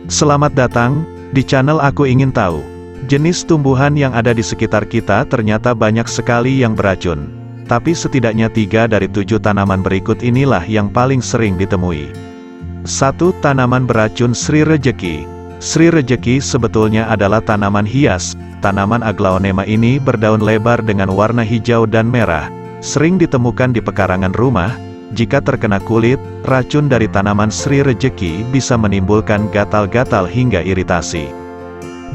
Selamat datang di channel Aku Ingin Tahu. Jenis tumbuhan yang ada di sekitar kita ternyata banyak sekali yang beracun. Tapi setidaknya 3 dari 7 tanaman berikut inilah yang paling sering ditemui. 1. Tanaman beracun Sri Rejeki. Sri Rejeki sebetulnya adalah tanaman hias. Tanaman Aglaonema ini berdaun lebar dengan warna hijau dan merah. Sering ditemukan di pekarangan rumah. Jika terkena kulit, racun dari tanaman Sri Rejeki bisa menimbulkan gatal-gatal hingga iritasi.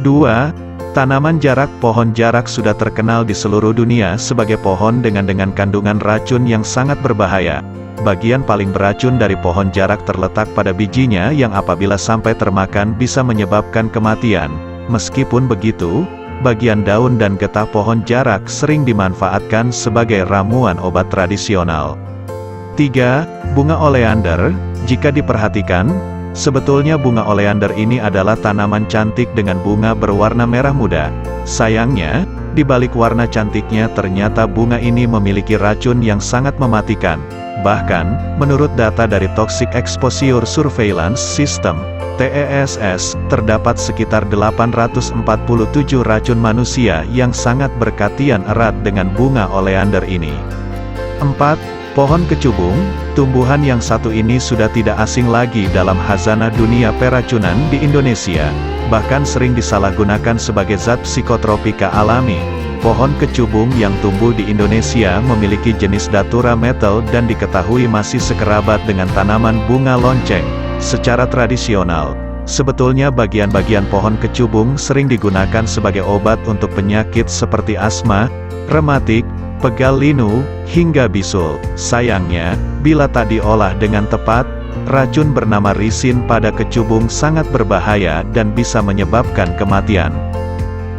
2. Tanaman jarak. Pohon jarak sudah terkenal di seluruh dunia sebagai pohon dengan kandungan racun yang sangat berbahaya. Bagian paling beracun dari pohon jarak terletak pada bijinya yang apabila sampai termakan bisa menyebabkan kematian. Meskipun begitu, bagian daun dan getah pohon jarak sering dimanfaatkan sebagai ramuan obat tradisional. 3. Bunga oleander. Jika diperhatikan, sebetulnya bunga oleander ini adalah tanaman cantik dengan bunga berwarna merah muda. Sayangnya, di balik warna cantiknya ternyata bunga ini memiliki racun yang sangat mematikan. Bahkan, menurut data dari Toxic Exposure Surveillance System, TESS, terdapat sekitar 847 racun manusia yang sangat berkaitan erat dengan bunga oleander ini. 4. Pohon kecubung. Tumbuhan yang satu ini sudah tidak asing lagi dalam khazanah dunia peracunan di Indonesia, bahkan sering disalahgunakan sebagai zat psikotropika alami. Pohon kecubung yang tumbuh di Indonesia memiliki jenis Datura metal dan diketahui masih sekerabat dengan tanaman bunga lonceng. Secara tradisional, sebetulnya bagian-bagian pohon kecubung sering digunakan sebagai obat untuk penyakit seperti asma, rematik, pegal linu, hingga bisul. Sayangnya, bila tak diolah dengan tepat, racun bernama risin pada kecubung sangat berbahaya dan bisa menyebabkan kematian.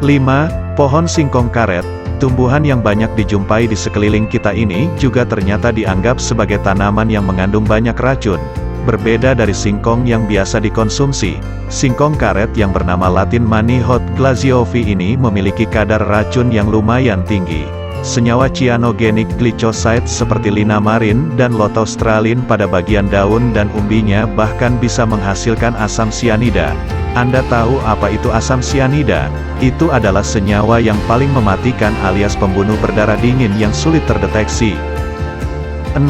5. Pohon singkong karet. Tumbuhan yang banyak dijumpai di sekeliling kita ini juga ternyata dianggap sebagai tanaman yang mengandung banyak racun. Berbeda dari singkong yang biasa dikonsumsi, singkong karet yang bernama Latin Manihot glaziovi ini memiliki kadar racun yang lumayan tinggi. Senyawa cyanogenik glycoside seperti linamarin dan lotaustralin pada bagian daun dan umbinya bahkan bisa menghasilkan asam sianida. Anda tahu apa itu asam sianida? Itu adalah senyawa yang paling mematikan alias pembunuh berdarah dingin yang sulit terdeteksi. 6.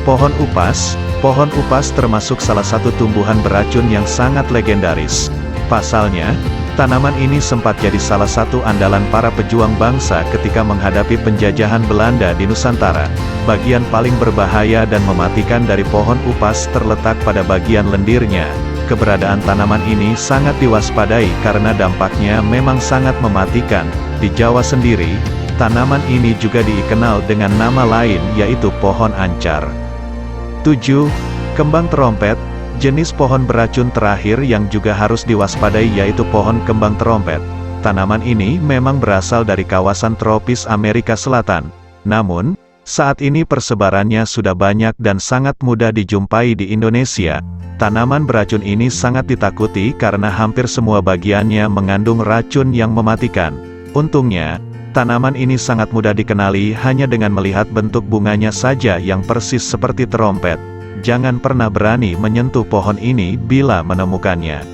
Pohon upas. Pohon upas termasuk salah satu tumbuhan beracun yang sangat legendaris. Pasalnya, tanaman ini sempat jadi salah satu andalan para pejuang bangsa ketika menghadapi penjajahan Belanda di Nusantara. Bagian paling berbahaya dan mematikan dari pohon upas terletak pada bagian lendirnya. Keberadaan tanaman ini sangat diwaspadai karena dampaknya memang sangat mematikan. Di Jawa sendiri, tanaman ini juga dikenal dengan nama lain yaitu pohon ancar. 7. Kembang terompet. Jenis pohon beracun terakhir yang juga harus diwaspadai yaitu pohon kembang terompet. Tanaman ini memang berasal dari kawasan tropis Amerika Selatan. Namun, saat ini persebarannya sudah banyak dan sangat mudah dijumpai di Indonesia. Tanaman beracun ini sangat ditakuti karena hampir semua bagiannya mengandung racun yang mematikan. Untungnya, tanaman ini sangat mudah dikenali hanya dengan melihat bentuk bunganya saja yang persis seperti terompet. Jangan pernah berani menyentuh pohon ini bila menemukannya.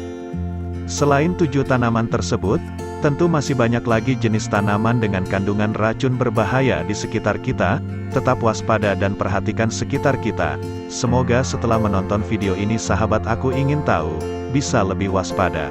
Selain 7 tanaman tersebut, tentu masih banyak lagi jenis tanaman dengan kandungan racun berbahaya di sekitar kita. Tetap waspada dan perhatikan sekitar kita. Semoga setelah menonton video ini sahabat Aku Ingin Tahu bisa lebih waspada.